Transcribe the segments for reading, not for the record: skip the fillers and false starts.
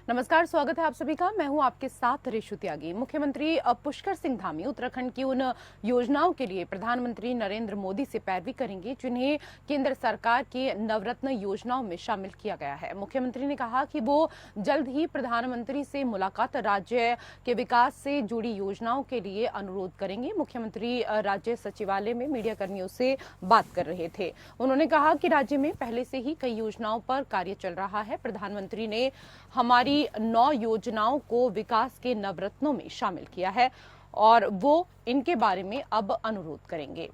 नमस्कार, स्वागत है आप सभी का। मैं हूं आपके साथ रेशु त्यागी। मुख्यमंत्री पुष्कर सिंह धामी उत्तराखंड की उन योजनाओं के लिए प्रधानमंत्री नरेंद्र मोदी से पैरवी करेंगे जिन्हें केंद्र सरकार के नवरत्न योजनाओं में शामिल किया गया है। मुख्यमंत्री ने कहा कि वो जल्द ही प्रधानमंत्री से मुलाकात राज्य के विकास से जुड़ी योजनाओं के लिए अनुरोध करेंगे। मुख्यमंत्री राज्य सचिवालय में मीडिया कर्मियों से बात कर रहे थे। उन्होंने कहा कि राज्य में पहले से ही कई योजनाओं पर कार्य चल रहा है। प्रधानमंत्री ने हमारी 9 योजनाओं को विकास के नवरत्नों में शामिल किया है और वो इनके बारे में अब अनुरोध करेंगे।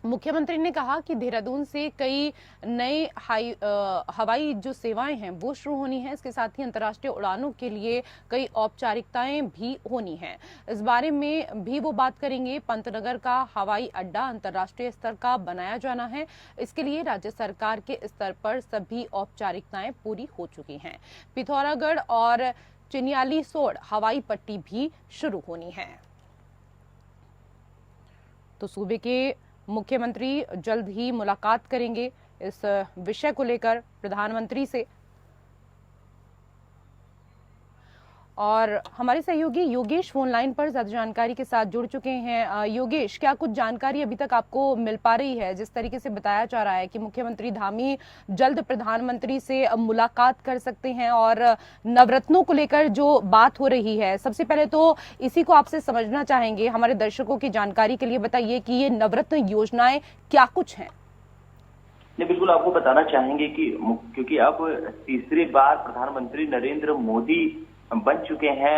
मुख्यमंत्री ने कहा कि देहरादून से कई नए हवाई जो सेवाएं हैं वो शुरू होनी है। इसके साथ ही अंतर्राष्ट्रीय उड़ानों के लिए कई औपचारिकताएं भी होनी है। इस बारे में भी वो बात करेंगे। पंतनगर का हवाई अड्डा अंतर्राष्ट्रीय स्तर का बनाया जाना है। इसके लिए राज्य सरकार के स्तर पर सभी औपचारिकताएं पूरी हो चुकी हैं। पिथौरागढ़ और चिन्यालीसोड़ हवाई पट्टी भी शुरू होनी है। तो सूबे के मुख्यमंत्री जल्द ही मुलाकात करेंगे इस विषय को लेकर प्रधानमंत्री से। और हमारे सहयोगी योगेश फोन लाइन पर ज्यादा जानकारी के साथ जुड़ चुके हैं। योगेश, क्या कुछ जानकारी अभी तक आपको मिल पा रही है? जिस तरीके से बताया जा रहा है कि मुख्यमंत्री धामी जल्द प्रधानमंत्री से मुलाकात कर सकते हैं और नवरत्नों को लेकर जो बात हो रही है, सबसे पहले तो इसी को आपसे समझना चाहेंगे। हमारे दर्शकों की जानकारी के लिए बताइए कि ये नवरत्न योजनाएं क्या कुछ हैं। नहीं, बिल्कुल आपको बताना चाहेंगे कि क्योंकि अब तीसरी बार प्रधानमंत्री नरेंद्र मोदी बन चुके हैं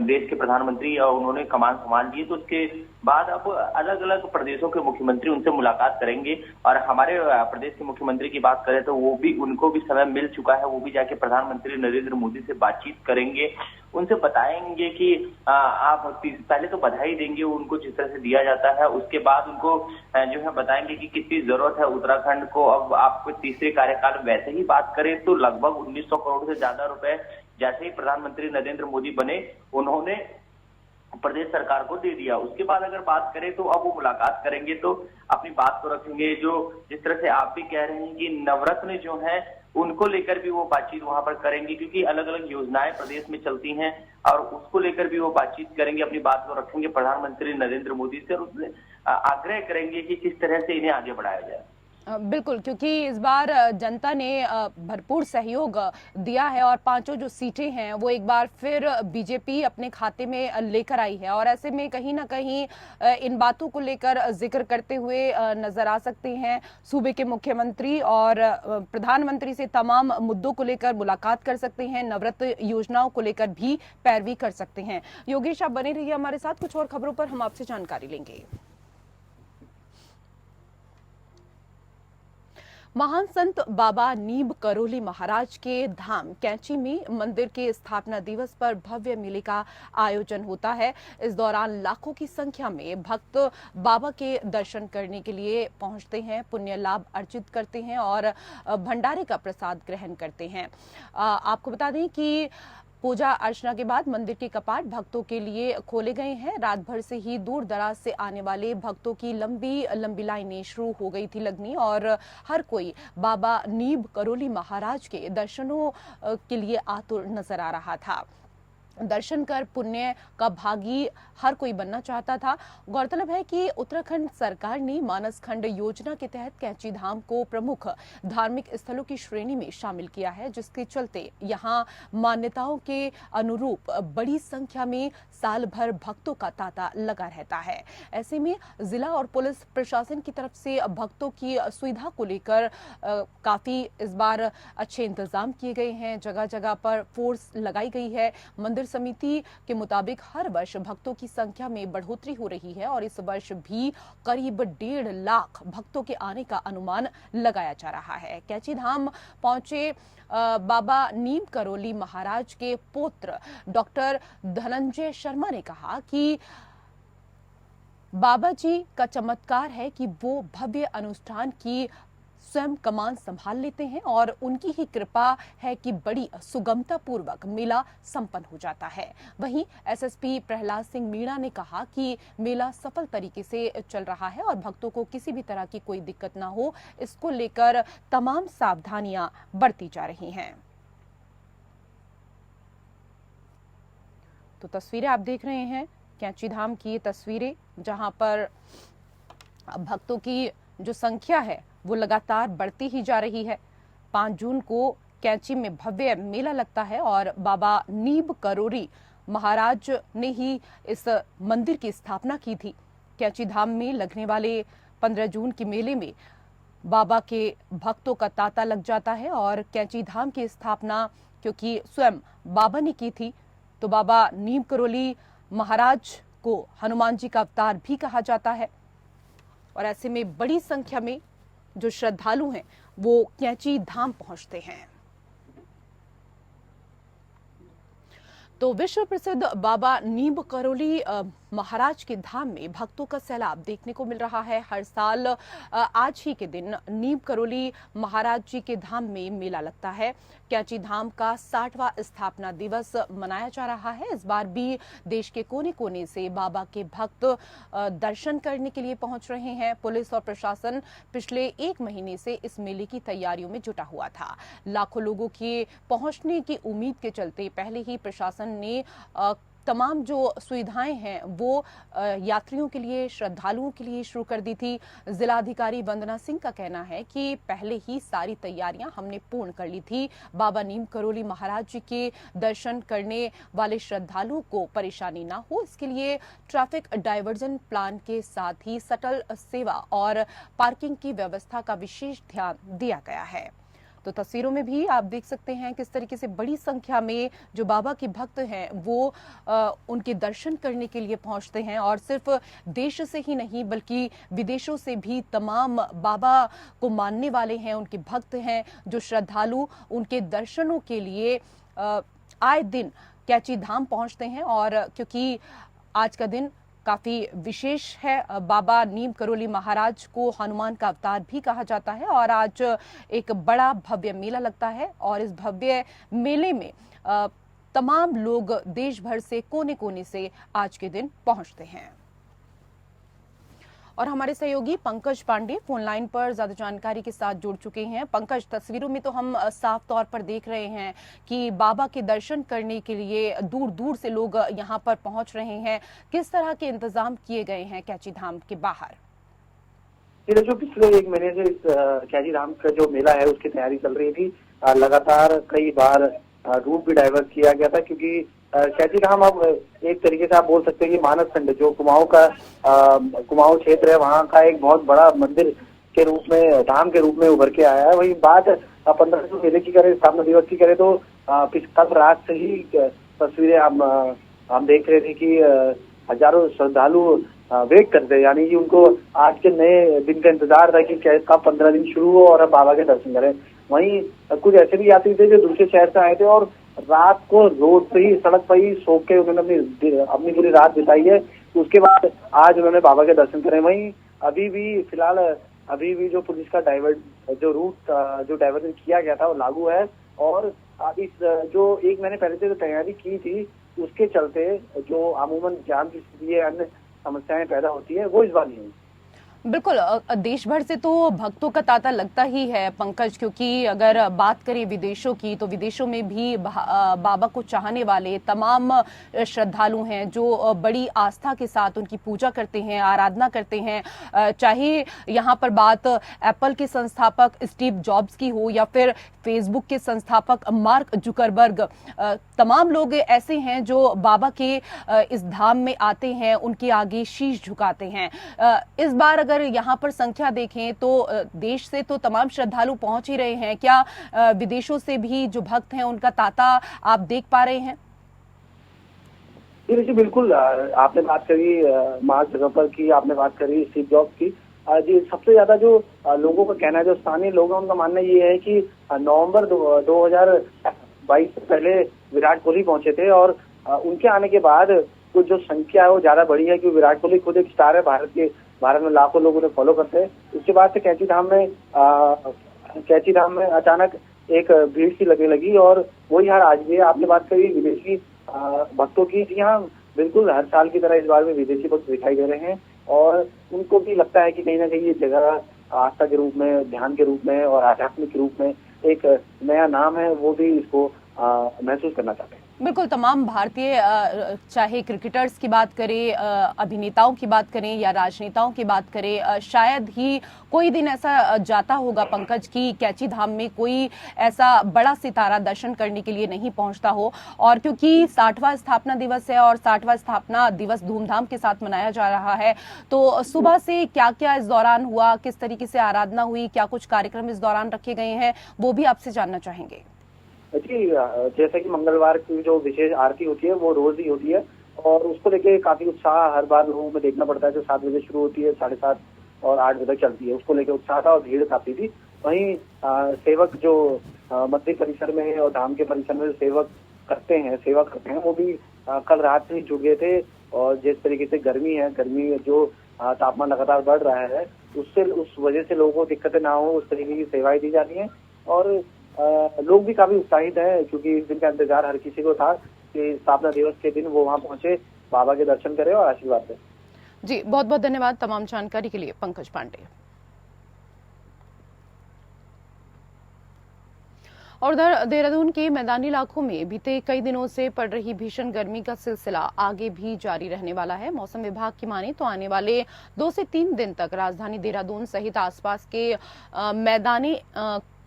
देश के प्रधानमंत्री और उन्होंने कमान संभाल ली, तो उसके बाद अब अलग अलग प्रदेशों के मुख्यमंत्री उनसे मुलाकात करेंगे। और हमारे प्रदेश के मुख्यमंत्री की बात करें तो उनको भी समय मिल चुका है। वो भी जाके प्रधानमंत्री नरेंद्र मोदी से बातचीत करेंगे, उनसे बताएंगे कि आप पहले तो बधाई देंगे उनको जिस तरह से दिया जाता है। उसके बाद उनको जो है बताएंगे कि कितनी जरूरत है उत्तराखंड को। अब आपको तीसरे कार्यकाल वैसे ही बात करें तो लगभग 1900 करोड़ से ज्यादा रुपए जैसे ही प्रधानमंत्री नरेंद्र मोदी बने उन्होंने प्रदेश सरकार को दे दिया। उसके बाद अगर बात करें तो अब वो मुलाकात करेंगे तो अपनी बात को रखेंगे। जो जिस तरह से आप भी कह रहे हैं कि नवरत्न जो है उनको लेकर भी वो बातचीत वहां पर करेंगे, क्योंकि अलग अलग योजनाएं प्रदेश में चलती हैं और उसको लेकर भी वो बातचीत करेंगे, अपनी बात को रखेंगे प्रधानमंत्री नरेंद्र मोदी से और उससे आग्रह करेंगे कि किस तरह से इन्हें आगे बढ़ाया जाए। बिल्कुल, क्योंकि इस बार जनता ने भरपूर सहयोग दिया है और 5 जो सीटें हैं वो एक बार फिर बीजेपी अपने खाते में लेकर आई है। और ऐसे में कहीं ना कहीं इन बातों को लेकर जिक्र करते हुए नजर आ सकते हैं सूबे के मुख्यमंत्री और प्रधानमंत्री से तमाम मुद्दों को लेकर मुलाकात कर सकते हैं, नवरत्न योजनाओं को लेकर भी पैरवी कर सकते हैं। योगेश, आप बने रहिए हमारे साथ, कुछ और खबरों पर हम आपसे जानकारी लेंगे। महान संत बाबा नीम करोली महाराज के धाम कैंची में मंदिर के स्थापना दिवस पर भव्य मेले का आयोजन होता है। इस दौरान लाखों की संख्या में भक्त बाबा के दर्शन करने के लिए पहुंचते हैं, पुण्य लाभ अर्जित करते हैं और भंडारे का प्रसाद ग्रहण करते हैं। आपको बता दें कि पूजा अर्चना के बाद मंदिर के कपाट भक्तों के लिए खोले गए हैं। रात भर से ही दूर दराज से आने वाले भक्तों की लंबी लंबी लाइनें शुरू हो गई थी लगनी और हर कोई बाबा नीम करोली महाराज के दर्शनों के लिए आतुर नजर आ रहा था। दर्शन कर पुण्य का भागी हर कोई बनना चाहता था। गौरतलब है कि उत्तराखंड सरकार ने मानस खंड योजना के तहत कैंची धाम को प्रमुख धार्मिक स्थलों की श्रेणी में शामिल किया है, जिसके चलते यहां मान्यताओं के अनुरूप बड़ी संख्या में साल भर भक्तों का तांता लगा रहता है। ऐसे में जिला और पुलिस प्रशासन की तरफ से भक्तों की सुविधा को लेकर काफी इस बार अच्छे इंतजाम किए गए हैं। जगह जगह पर फोर्स लगाई गई है। मंदिर समिति के मुताबिक हर वर्ष भक्तों की संख्या में बढ़ोतरी हो रही है और इस वर्ष भी करीब 1.5 लाख भक्तों के आने का अनुमान लगाया जा रहा है। कैंची धाम पहुंचे बाबा नीम करोली महाराज के पुत्र डॉक्टर धनंजय शर्मा ने कहा कि बाबा जी का चमत्कार है कि वो भव्य अनुष्ठान की स्वयं कमान संभाल लेते हैं और उनकी ही कृपा है कि बड़ी सुगमता पूर्वक मेला संपन्न हो जाता है। वहीं एसएसपी प्रहलाद सिंह मीणा ने कहा कि मेला सफल तरीके से चल रहा है और भक्तों को किसी भी तरह की कोई दिक्कत ना हो, इसको लेकर तमाम सावधानियां बरती जा रही हैं। तो तस्वीरें आप देख रहे हैं कैंची धाम की तस्वीरें, जहां पर भक्तों की जो संख्या है वो लगातार बढ़ती ही जा रही है। 5 जून को कैंची में भव्य मेला लगता है और बाबा नीब करोली महाराज ने ही इस मंदिर की स्थापना की थी। कैंची धाम में लगने वाले 15 जून के मेले में बाबा के भक्तों का तांता लग जाता है और कैंची धाम की स्थापना क्योंकि स्वयं बाबा ने की थी, तो बाबा नीब करोली महाराज को हनुमान जी का अवतार भी कहा जाता है। और ऐसे में बड़ी संख्या में जो श्रद्धालु हैं वो कैंची धाम पहुंचते हैं। तो विश्व प्रसिद्ध बाबा नीब करोली महाराज के धाम में भक्तों का सैलाब देखने को मिल रहा है। हर साल आज ही के दिन नीब करोली महाराज जी के धाम में मेला लगता है। कैंची धाम का 60वां स्थापना दिवस मनाया जा रहा है। इस बार भी देश के कोने कोने से बाबा के भक्त दर्शन करने के लिए पहुंच रहे हैं। पुलिस और प्रशासन पिछले 1 महीने से इस मेले की तैयारियों में जुटा हुआ था। लाखों लोगों के पहुंचने की उम्मीद के चलते पहले ही प्रशासन ने तमाम जो सुविधाएं हैं वो यात्रियों के लिए, श्रद्धालुओं के लिए शुरू कर दी थी। जिलाधिकारी वंदना सिंह का कहना है कि पहले ही सारी तैयारियां हमने पूर्ण कर ली थी। बाबा नीम करोली महाराज जी के दर्शन करने वाले श्रद्धालुओं को परेशानी ना हो, इसके लिए ट्रैफिक डाइवर्जन प्लान के साथ ही शटल सेवा और पार्किंग की व्यवस्था का विशेष ध्यान दिया गया है। तो तस्वीरों में भी आप देख सकते हैं किस तरीके से बड़ी संख्या में जो बाबा के भक्त हैं वो उनके दर्शन करने के लिए पहुंचते हैं। और सिर्फ देश से ही नहीं बल्कि विदेशों से भी तमाम बाबा को मानने वाले हैं, उनके भक्त हैं, जो श्रद्धालु उनके दर्शनों के लिए आए दिन कैंची धाम पहुंचते हैं। और क्योंकि आज का दिन काफी विशेष है, बाबा नीम करोली महाराज को हनुमान का अवतार भी कहा जाता है और आज एक बड़ा भव्य मेला लगता है। और इस भव्य मेले में तमाम लोग देश भर से कोने कोने से आज के दिन पहुंचते हैं। और हमारे सहयोगी पंकज पांडे फोन लाइन पर ज्यादा जानकारी के साथ जुड़ चुके हैं। पंकज, तस्वीरों में तो हम साफ तौर पर देख रहे हैं कि बाबा के दर्शन करने के लिए दूर दूर से लोग यहां पर पहुंच रहे हैं। किस तरह के इंतजाम किए गए हैं कैंची धाम के बाहर? ये जो पिछले 1 महीने से इस कैंची धाम का जो मेला है उसकी तैयारी चल रही थी। लगातार कई बार रूट भी डाइवर्ट किया गया था, क्योंकि कैंची धाम अब एक तरीके से आप बोल सकते हैं कि मानस खंड जो कुमाऊं क्षेत्र है वहाँ का एक बहुत बड़ा मंदिर के रूप में, धाम के रूप में उभर के आया है। वही बात 15 जून मेले की करें, स्थापना दिवस की करें, तो कल रात से ही तस्वीरें हम देख रहे थे कि हजारों श्रद्धालु वेट करते, यानी कि उनको आज के नए दिन का इंतजार था कि कब 15 दिन शुरू हो और अब बाबा के दर्शन करें। वहीं कुछ ऐसे भी यात्री थे जो दूसरे शहर से आए थे और रात को रोड पे ही, सड़क पर ही सो के उन्होंने अपनी पूरी रात बिताई है। उसके बाद आज उन्होंने बाबा के दर्शन करे। वहीं अभी भी जो पुलिस का रूट डाइवर्जन किया गया था वो लागू है। और इस जो 1 महीने पहले से जो तैयारी की थी उसके चलते जो अमूमन जाम की स्थिति है, अन्य समस्याएं पैदा होती है, वो इस बार नहीं हुई। बिल्कुल, देश भर से तो भक्तों का तांता लगता ही है पंकज, क्योंकि अगर बात करें विदेशों की तो विदेशों में भी बाबा को चाहने वाले तमाम श्रद्धालु हैं जो बड़ी आस्था के साथ उनकी पूजा करते हैं, आराधना करते हैं। चाहे यहाँ पर बात एप्पल के संस्थापक स्टीव जॉब्स की हो या फिर फेसबुक के संस्थापक मार्क जुकरबर्ग, तमाम लोग ऐसे हैं जो बाबा के इस धाम में आते हैं, उनके आगे शीश झुकाते हैं। इस बार अगर यहाँ पर संख्या देखें तो देश से तो तमाम श्रद्धालु पहुंच ही रहे हैं, क्या विदेशों से भी जो भक्त हैं उनका तांता आप देख पा रहे हैं? जी बिल्कुल, आपने बात करी मार्क जुकरबर्ग की, आपने बात करी स्टीव जॉब्स की। जी सबसे ज्यादा जो लोगों का कहना है, जो स्थानीय लोग हैं उनका मानना ये है कि नवंबर 2022 से पहले विराट कोहली पहुंचे थे और उनके आने के बाद कुछ जो संख्या है वो ज्यादा बढ़ी है, क्योंकि विराट कोहली खुद एक स्टार है, भारत में लाखों लोग उन्हें फॉलो करते हैं। उसके बाद से कैंची धाम में अचानक एक भीड़ सी लगने लगी और वही हाल आज भी है। आपने बात करी विदेशी भक्तों की, यहाँ बिल्कुल हर साल की तरह इस बार में विदेशी भक्त दिखाई दे रहे हैं और उनको भी लगता है कि कहीं ना कहीं ये जगह आस्था के रूप में, ध्यान के रूप में और आध्यात्मिक के रूप में एक नया नाम है, वो भी इसको महसूस करना चाहते हैं। बिल्कुल, तमाम भारतीय चाहे क्रिकेटर्स की बात करें, अभिनेताओं की बात करें या राजनेताओं की बात करें, शायद ही कोई दिन ऐसा जाता होगा पंकज की कैची धाम में कोई ऐसा बड़ा सितारा दर्शन करने के लिए नहीं पहुंचता हो। और क्योंकि 60वां स्थापना दिवस है और 60वां स्थापना दिवस धूमधाम के साथ मनाया जा रहा है, तो सुबह से क्या क्या इस दौरान हुआ, किस तरीके से आराधना हुई, क्या कुछ कार्यक्रम इस दौरान रखे गए हैं, वो भी आपसे जानना चाहेंगे। जी, जैसे कि मंगलवार की जो विशेष आरती होती है वो रोज ही होती है और उसको लेके काफी उत्साह हर बार लोगों में देखना पड़ता है। जो 7 बजे शुरू होती है 7:30 और 8 बजे तक चलती है, उसको लेके उत्साह था और भीड़ काफी थी। वहीं सेवक जो मंदिर परिसर में और धाम के परिसर में सेवा करते हैं वो भी कल रात से ही जुट गए थे। और जिस तरीके से गर्मी जो तापमान लगातार बढ़ रहा है उस वजह से लोगों को दिक्कतें ना हो उस तरीके की सेवाएं दी जा रही हैं। और लोग भी काफी उत्साहित हैं क्योंकि इस दिन का इंतजार हर किसी को था कि स्थापना दिवस के दिन वो वहां पहुंचे, बाबा के दर्शन करें और आशीर्वाद दें। जी, बहुत बहुत धन्यवाद तमाम जानकारी के लिए पंकज पांडे। और उधर देहरादून के मैदानी इलाकों में बीते कई दिनों से पड़ रही भीषण गर्मी का सिलसिला आगे भी जारी रहने वाला है। मौसम विभाग की माने तो आने वाले 2 से 3 दिन तक राजधानी देहरादून सहित आसपास के मैदानी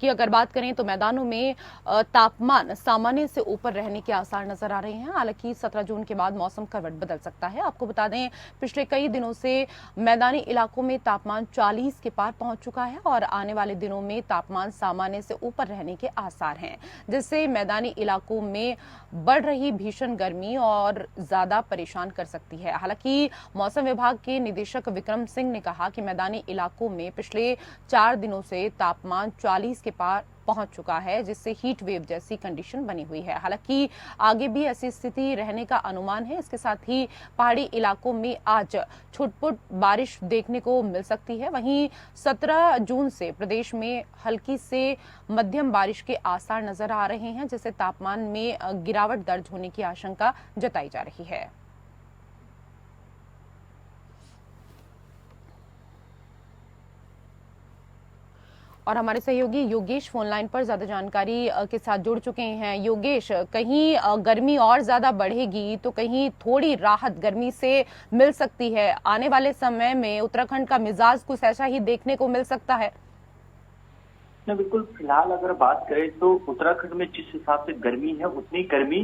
की अगर बात करें तो मैदानों में तापमान सामान्य से ऊपर रहने के आसार नजर आ रहे हैं। हालांकि 17 जून के बाद मौसम करवट बदल सकता है। आपको बता दें, पिछले कई दिनों से मैदानी इलाकों में तापमान 40 के पार पहुंच चुका है और आने वाले दिनों में तापमान सामान्य से ऊपर रहने के आसार हैं, जिससे मैदानी इलाकों में बढ़ रही भीषण गर्मी और ज्यादा परेशान कर सकती है। हालांकि मौसम विभाग के निदेशक विक्रम सिंह ने कहा कि मैदानी इलाकों में पिछले 4 दिनों से तापमान 40 के पार पहुंच चुका है, जिससे हीट वेव जैसी कंडीशन बनी हुई है। हालांकि आगे भी ऐसी स्थिति रहने का अनुमान है। इसके साथ ही पहाड़ी इलाकों में आज छुटपुट बारिश देखने को मिल सकती है। वहीं 17 जून से प्रदेश में हल्की से मध्यम बारिश के आसार नजर आ रहे हैं, जिससे तापमान में गिरावट दर्ज होने की आशंका जताई जा रही है। और हमारे सहयोगी योगेश फोन लाइन पर ज्यादा जानकारी के साथ जुड़ चुके हैं। योगेश, कहीं गर्मी और ज्यादा बढ़ेगी तो कहीं थोड़ी राहत गर्मी से मिल सकती है। आने वाले समय में उत्तराखंड का मिजाज कुछ ऐसा ही देखने को मिल सकता है। नहीं, बिल्कुल। फिलहाल अगर बात करें तो उत्तराखंड में जिस हिसाब से गर्मी है उतनी गर्मी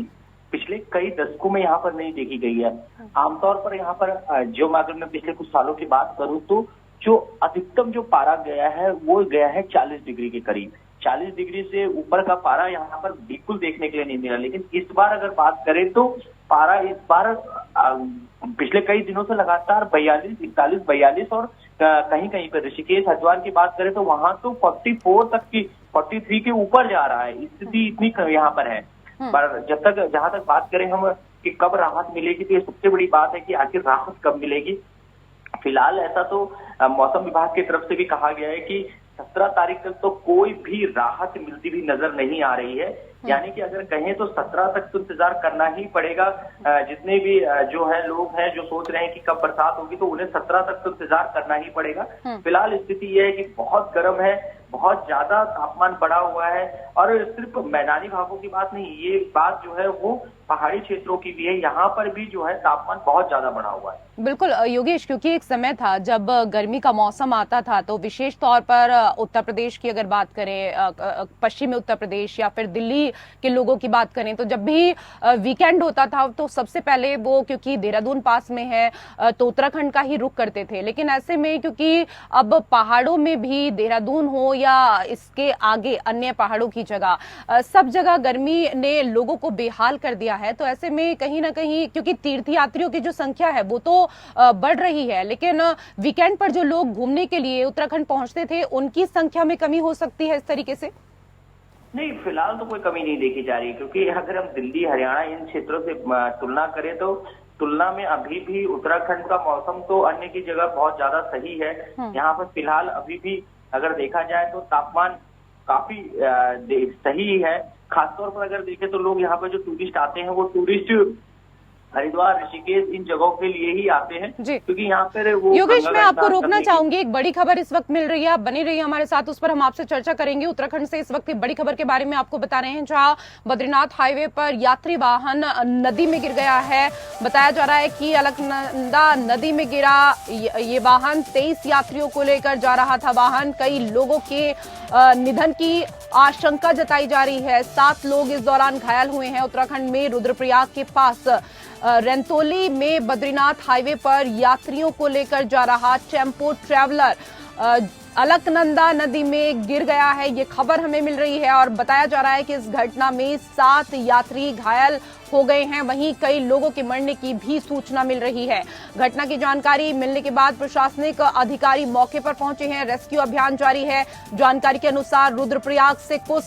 पिछले कई दशकों में यहाँ पर नहीं देखी गई है। आमतौर पर यहाँ पर जो अगर मैं पिछले कुछ सालों की बात करूं तो जो अधिकतम जो पारा गया है वो गया है 40 डिग्री के करीब। 40 डिग्री से ऊपर का पारा यहाँ पर बिल्कुल देखने के लिए नहीं मिला। लेकिन इस बार अगर बात करें तो पारा इस बार पिछले कई दिनों से लगातार 42, 41, 42 और कहीं कहीं पर ऋषिकेश हरिद्वार की बात करें तो वहां तो 44 तक की 43 के ऊपर जा रहा है। स्थिति इतनी यहाँ पर है। पर जहां तक बात करें हम कि कब राहत मिलेगी तो ये सबसे बड़ी बात है कि आखिर राहत कब मिलेगी। फिलहाल ऐसा तो मौसम विभाग की तरफ से भी कहा गया है कि 17 तारीख तक तो कोई भी राहत मिलती भी नजर नहीं आ रही है। यानी कि अगर कहें तो 17 तक तो इंतजार करना ही पड़ेगा। जितने भी जो है लोग हैं जो सोच रहे हैं कि कब बरसात होगी तो उन्हें 17 तक तो इंतजार करना ही पड़ेगा। फिलहाल स्थिति यह है कि बहुत गर्म है, बहुत ज्यादा तापमान बढ़ा हुआ है। और सिर्फ मैदानी भागों की बात नहीं, ये बात जो है वो पहाड़ी क्षेत्रों की भी है। यहाँ पर भी जो है तापमान बहुत ज्यादा बढ़ा हुआ है। बिल्कुल योगेश, क्योंकि एक समय था जब गर्मी का मौसम आता था तो विशेष तौर पर उत्तर प्रदेश की अगर बात करें, पश्चिमी उत्तर प्रदेश या फिर दिल्ली के लोगों की बात करें तो जब भी वीकेंड होता था तो सबसे पहले वो, क्योंकि देहरादून पास में है तो उत्तराखंड का ही रुख करते थे। लेकिन ऐसे में क्योंकि अब पहाड़ों में भी देहरादून हो या इसके आगे अन्य पहाड़ों की जगह सब जगह गर्मी ने लोगों को बेहाल कर दिया है। तो ऐसे में कहीं ना कहीं क्योंकि तीर्थयात्रियों की जो संख्या है वो तो बढ़ रही है, लेकिन वीकेंड पर जो लोग घूमने के लिए उत्तराखंड पहुंचते थे उनकी संख्या में कमी हो सकती है इस तरीके से। नहीं, फिलहाल तो कोई कमी नहीं देखी जा रही, क्योंकि अगर हम दिल्ली हरियाणा इन क्षेत्रों से तुलना करें तो तुलना में अभी भी उत्तराखंड का मौसम तो अन्य की जगह बहुत ज्यादा सही है। यहाँ पर फिलहाल अभी भी अगर देखा जाए तो तापमान काफी सही है। खासतौर पर अगर देखें तो लोग यहाँ पर जो टूरिस्ट आते हैं वो टूरिस्ट हरिद्वार, ऋषिकेश इन जगहों के लिए ही आते हैं, जी। क्योंकि यहाँ पर वो योगेश, गंगा मैं आपको स्नान रोकना करने की- चाहूंगी। एक बड़ी खबर इस वक्त मिल रही है, आप बने रहिए हमारे साथ, उस पर हम आपसे चर्चा करेंगे। उत्तराखंड से इस वक्त एक बड़ी खबर के बारे में आपको बता रहे हैं, जहां बद्रीनाथ हाईवे पर यात्री वाहन नदी में गिर गया है। बताया जा रहा है कि अलकनंदा नदी में गिरा ये वाहन, 23 यात्रियों को लेकर जा रहा था वाहन। कई लोगों के निधन की आशंका जताई जा रही है, 7 लोग इस दौरान घायल हुए हैं। उत्तराखंड में रुद्रप्रयाग के पास रंतौली में बद्रीनाथ हाईवे पर यात्रियों को लेकर जा रहा टेम्पो ट्रैवलर अलकनंदा नदी में गिर गया है, ये खबर हमें मिल रही है। और बताया जा रहा है कि इस घटना में 7 यात्री घायल हो गए हैं, वहीं कई लोगों के मरने की भी सूचना मिल रही है। घटना की जानकारी मिलने के बाद प्रशासनिक अधिकारी मौके पर पहुंचे हैं, रेस्क्यू अभियान जारी है। जानकारी के अनुसार रुद्रप्रयाग से कुछ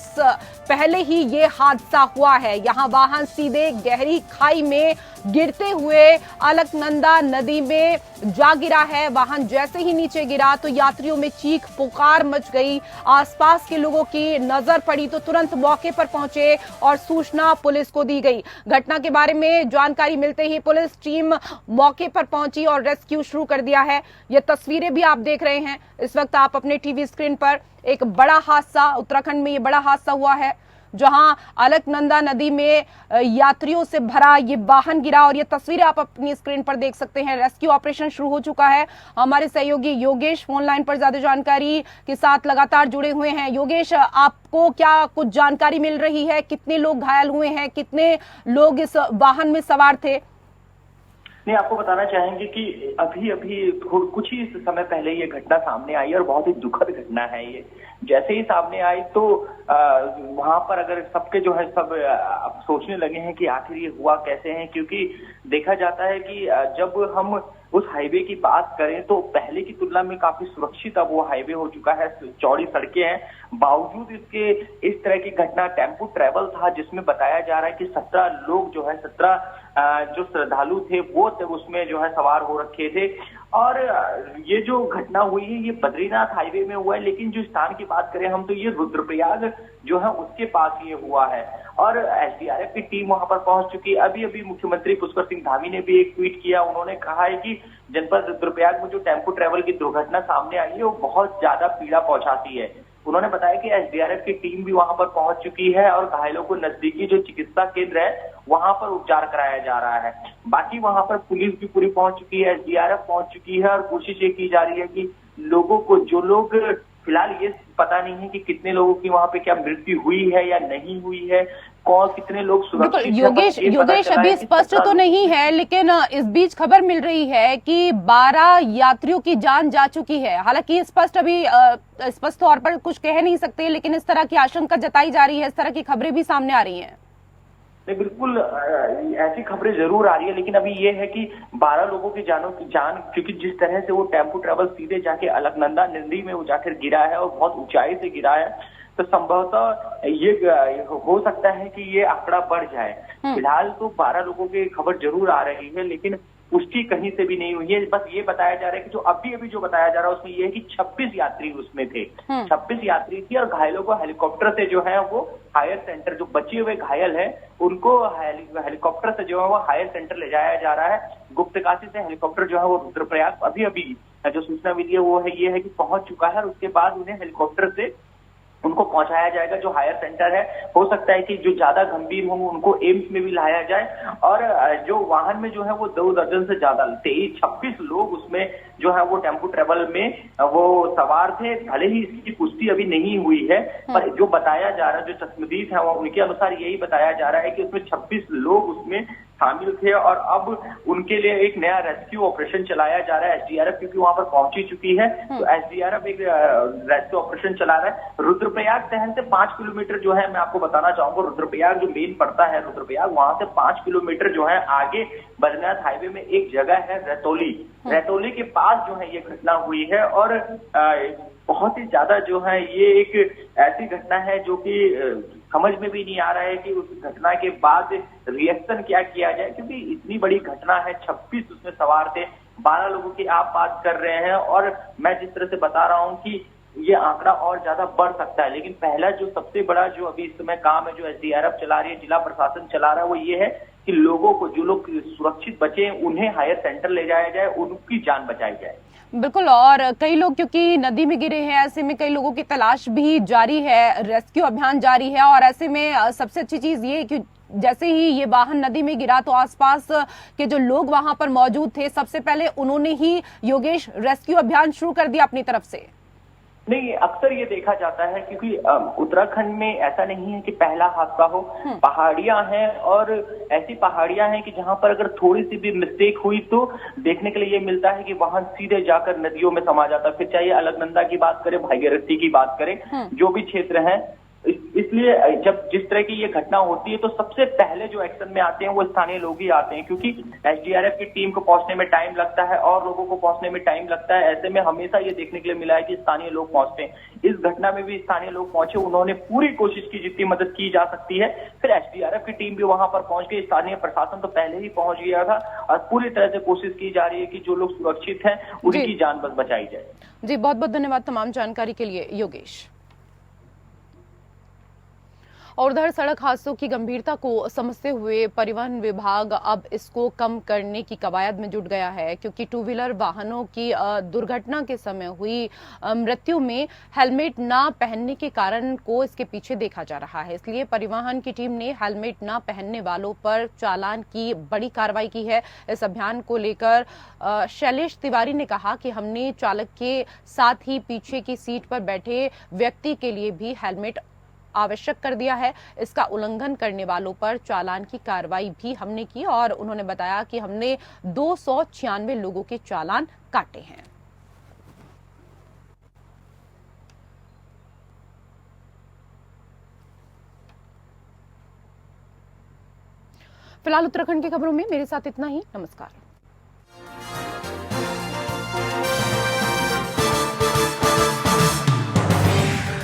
पहले ही ये हादसा हुआ है। यहां वाहन सीधे गहरी खाई में गिरते हुए अलकनंदा नदी में जा गिरा है। वाहन जैसे ही नीचे गिरा तो यात्रियों में चीख पुकार मच गई। आसपास के लोगों की नजर पड़ी तो तुरंत मौके पर पहुंचे और सूचना पुलिस को दी गई। घटना के बारे में जानकारी मिलते ही पुलिस टीम मौके पर पहुंची और रेस्क्यू शुरू कर दिया है। ये तस्वीरें भी आप देख रहे हैं इस वक्त आप अपने टीवी स्क्रीन पर। एक बड़ा हादसा उत्तराखंड में, ये बड़ा हादसा हुआ है जहां अलकनंदा नदी में यात्रियों से भरा ये वाहन गिरा, और ये तस्वीरें आप अपनी स्क्रीन पर देख सकते हैं। रेस्क्यू ऑपरेशन शुरू हो चुका है। हमारे सहयोगी योगेश फोन लाइन पर ज्यादा जानकारी के साथ लगातार जुड़े हुए हैं। योगेश, आपको क्या कुछ जानकारी मिल रही है? कितने लोग घायल हुए हैं, कितने लोग इस वाहन में सवार थे? नहीं, आपको बताना चाहेंगे कि अभी अभी कुछ ही समय पहले ये घटना सामने आई और बहुत ही दुखद घटना है ये। जैसे ही सामने आई तो वहां पर अगर सबके जो है सब सोचने लगे हैं कि आखिर ये हुआ कैसे है, क्योंकि देखा जाता है कि जब हम उस हाईवे की बात करें तो पहले की तुलना में काफी सुरक्षित अब वो हाईवे हो चुका है, चौड़ी सड़कें हैं। बावजूद इसके इस तरह की घटना टेम्पो ट्रैवल था जिसमें बताया जा रहा है कि 17 लोग जो है 17 जो श्रद्धालु थे वो उसमें जो है सवार हो रखे थे। और ये जो घटना हुई है ये बद्रीनाथ हाईवे में हुआ है, लेकिन जो स्थान की बात करें हम तो ये रुद्रप्रयाग जो है उसके पास ये हुआ है। और एसडीआरएफ की टीम वहां पर पहुंच चुकी है। अभी अभी मुख्यमंत्री पुष्कर सिंह धामी ने भी एक ट्वीट किया, उन्होंने कहा है कि जनपद रुद्रप्रयाग में जो टेम्पो ट्रैवल की दुर्घटना सामने आई है वो बहुत ज्यादा पीड़ा पहुंचाती है। उन्होंने बताया कि एसडीआरएफ की टीम भी वहां पर पहुंच चुकी है और घायलों को नजदीकी जो चिकित्सा केंद्र है वहां पर उपचार कराया जा रहा है। बाकी वहां पर पुलिस भी पूरी पहुंच चुकी है, एसडीआरएफ पहुंच चुकी है और कोशिश ये की जा रही है कि लोगों को, जो लोग फिलहाल ये पता नहीं है कि कितने लोगों की वहां पे क्या मृत्यु हुई है या नहीं हुई है, कौन कितने लोग सुरक्षित योगेश अभी स्पष्ट तो नहीं है, लेकिन इस बीच खबर मिल रही है कि 12 यात्रियों की जान जा चुकी है। हालांकि स्पष्ट अभी स्पष्ट तौर पर कुछ कह नहीं सकते, लेकिन इस तरह की आशंका जताई जा रही है, इस तरह की खबरें भी सामने आ रही हैं। नहीं, बिल्कुल ऐसी खबरें जरूर आ रही है, लेकिन अभी ये है कि 12 लोगों की जान, क्योंकि जिस तरह से वो टेम्पो ट्रैवल सीधे जाके अलकनंदा नदी में वो जाकर गिरा है और बहुत ऊंचाई से गिरा है, तो संभवतः ये हो सकता है कि ये आंकड़ा बढ़ जाए। फिलहाल तो 12 लोगों की खबर जरूर आ रही है, लेकिन पुष्टि कहीं से भी नहीं हुई है। बस ये बताया जा रहा है कि जो अभी जो बताया जा रहा है उसमें ये है कि 26 यात्री उसमें थे, 26 यात्री थी और घायलों को हेलीकॉप्टर से जो है वो हायर सेंटर, जो बचे हुए घायल हैं उनको हेलीकॉप्टर से जो है वो हायर सेंटर ले जाया जा रहा है। गुप्तकाशी से हेलीकॉप्टर जो है वो रुद्रप्रयाग अभी जो सूचना मिली है वो है ये है कि पहुंच चुका है और उसके बाद उन्हें हेलीकॉप्टर से उनको पहुंचाया जाएगा जो हायर सेंटर है। हो सकता है कि जो ज्यादा गंभीर हो उनको एम्स में भी लाया जाए। और जो वाहन में जो है वो 2 दर्जन से ज्यादा 26 लोग उसमें जो है वो टेम्पो ट्रैवल में वो सवार थे। भले ही इसकी पुष्टि अभी नहीं हुई है, पर जो बताया जा रहा है, जो चश्मदीद है उनके अनुसार यही बताया जा रहा है कि उसमें 26 लोग उसमें शामिल थे और अब उनके लिए एक नया रेस्क्यू ऑपरेशन चलाया जा रहा है। एसडीआरएफ क्योंकि वहां पर पहुंची चुकी है तो एसडीआरएफ एक रेस्क्यू ऑपरेशन चला रहा है। रुद्रप्रयाग शहर से 5 किलोमीटर जो है मैं आपको बताना चाहूंगा, रुद्रप्रयाग जो मेन पड़ता है रुद्रप्रयाग, वहां से 5 किलोमीटर जो है आगे बद्रीनाथ हाईवे में एक जगह है रतौली के पास जो है ये घटना हुई है। और बहुत ही ज्यादा जो है ये एक ऐसी घटना है जो कि समझ में भी नहीं आ रहा है कि उस घटना के बाद रिएक्शन क्या किया जाए, क्योंकि इतनी बड़ी घटना है, 26 उसमें सवार थे, 12 लोगों की आप बात कर रहे हैं और मैं जिस तरह से बता रहा हूं कि ये आंकड़ा और ज्यादा बढ़ सकता है। लेकिन पहला जो सबसे बड़ा जो अभी इस समय काम है जो एसडीआरएफ चला रही है, जिला प्रशासन चला रहा है, वो ये है कि लोगों को, जो लोग सुरक्षित बचे उन्हें हायर सेंटर ले जाया जाए, उनकी जान बचाई जाए। बिल्कुल, और कई लोग क्योंकि नदी में गिरे हैं, ऐसे में कई लोगों की तलाश भी जारी है, रेस्क्यू अभियान जारी है। और ऐसे में सबसे अच्छी चीज ये कि जैसे ही ये वाहन नदी में गिरा तो आसपास के जो लोग वहां पर मौजूद थे, सबसे पहले उन्होंने ही योगेश रेस्क्यू अभियान शुरू कर दिया अपनी तरफ से। नहीं, अक्सर ये देखा जाता है क्योंकि उत्तराखंड में ऐसा नहीं है कि पहला हादसा हो। पहाड़ियां हैं और ऐसी पहाड़ियां हैं कि जहां पर अगर थोड़ी सी भी मिस्टेक हुई तो देखने के लिए ये मिलता है कि वाहन सीधे जाकर नदियों में समा जाता है। फिर चाहे अलकनंदा की बात करें, भागीरथी की बात करें, जो भी क्षेत्र है। इसलिए जब जिस तरह की ये घटना होती है तो सबसे पहले जो एक्शन में आते हैं वो स्थानीय लोग ही आते हैं, क्योंकि एसडीआरएफ की टीम को पहुंचने में टाइम लगता है और लोगों को पहुंचने में टाइम लगता है। ऐसे में हमेशा ये देखने के लिए मिला है कि स्थानीय लोग पहुंचते हैं। इस घटना में भी स्थानीय लोग पहुंचे, उन्होंने पूरी कोशिश की जितनी मदद की जा सकती है। फिर एसडीआरएफ की टीम भी वहां पर पहुंच गई, स्थानीय प्रशासन तो पहले ही पहुंच गया था और पूरी तरह से कोशिश की जा रही है कि जो लोग सुरक्षित हैं उनकी जान बस बचाई जाए। जी, बहुत बहुत धन्यवाद तमाम जानकारी के लिए योगेश। और उधर सड़क हादसों की गंभीरता को समझते हुए परिवहन विभाग अब इसको कम करने की कवायद में जुट गया है, क्योंकि टू व्हीलर वाहनों की दुर्घटना के समय हुई मृत्यु में हेलमेट ना पहनने के कारण को इसके पीछे देखा जा रहा है। इसलिए परिवहन की टीम ने हेलमेट ना पहनने वालों पर चालान की बड़ी कार्रवाई की है। इस अभियान को लेकर शैलेश तिवारी ने कहा कि हमने चालक के साथ ही पीछे की सीट पर बैठे व्यक्ति के लिए भी हेलमेट आवश्यक कर दिया है। इसका उल्लंघन करने वालों पर चालान की कार्रवाई भी हमने की और उन्होंने बताया कि हमने 296 लोगों के चालान काटे हैं। फिलहाल उत्तराखंड की खबरों में मेरे साथ इतना ही। नमस्कार।